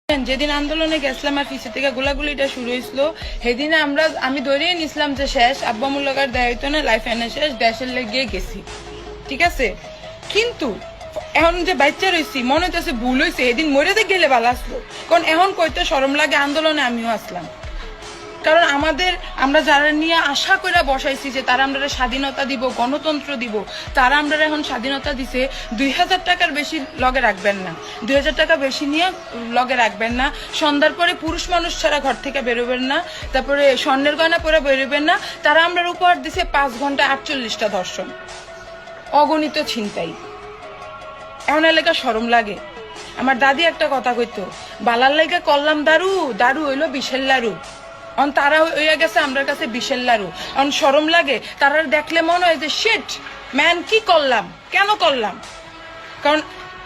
যেদিন আন্দোলনে গেছিলাম আর পিছিয়ে থেকে গোলাগুলিটা শুরু হয়েছিল সেদিন আমি ধরেই নিছিলাম যে শেষ আব্বা মুল্লাকার দেয় হইতো না, লাইফ এনে শেষ, দেশের লেগে গেছি, ঠিক আছে। কিন্তু এখন যে বাচ্চা রয়েছি মনে হইতেছে ভুল হয়েছে, এদিন মরে গেলে ভালো আসলো। কারণ এখন কইতে শরম লাগে, আন্দোলনে আমিও আসলাম। কারণ আমরা যারা নিয়ে আশা করে বসাইছি যে তারা আমরা স্বাধীনতা দিব, গণতন্ত্র দিব, তারা আমরা এখন স্বাধীনতা দিছে 2000 টাকার বেশি লগে রাখবেন না, 2000 টাকা বেশি নিয়ে লগে রাখবেন না, সন্ধ্যার পরে পুরুষ মানুষ ছাড়া ঘর থেকে বেরোবেন না, তারপরে স্বর্ণের গয়না পরে বেরোবেন না। তারা আমরা উপহার দিছে 5 ঘন্টা 48টা ধর্ষণ, অগণিত ছিনতাই। এখন এলাকা শরম লাগে। আমার দাদি একটা কথা কইতো, বালার লাইগা করলাম দারু, দারু হইলো বিশের লারু। তারা হইয়া গেছে আমরা কাছে বিশের লারু। এখন শরম লাগে, তারা দেখলে মনে হয় যে শিট ম্যান, কি করলাম, কেন করলাম। কারণ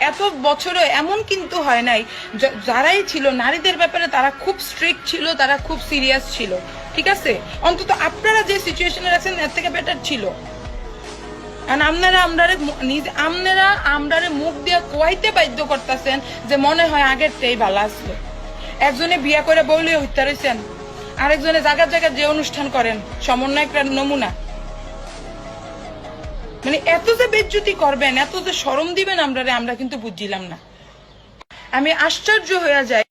এত বছরে এমন কিন্তু হয় নাই, যারাই ছিল নারীদের ব্যাপারে তারা খুব স্ট্রিক্ট ছিল, তারা খুব সিরিয়াস ছিল, ঠিক আছে। অন্তত আপনারা যে সিচুয়েশনে আছেন এর থেকে বেটার ছিল। আপনারা আমরারে মুখ দিয়ে কোয়াইতে বাধ্য করতেছেন যে মনে হয় আগের তেই ভালো আসলো। একজনে বিয়া করে বউলে হত্যা রয়েছেন, আরেকজনে জায়গার জায়গায় যে অনুষ্ঠান করেন, সমন্বয় একটা নমুনা। মানে এত যে বেজ্জতি করবেন, এত যে শরম দিবেন আমরা কিন্তু বুঝছিলাম না। আমি আশ্চর্য হয়ে যাই।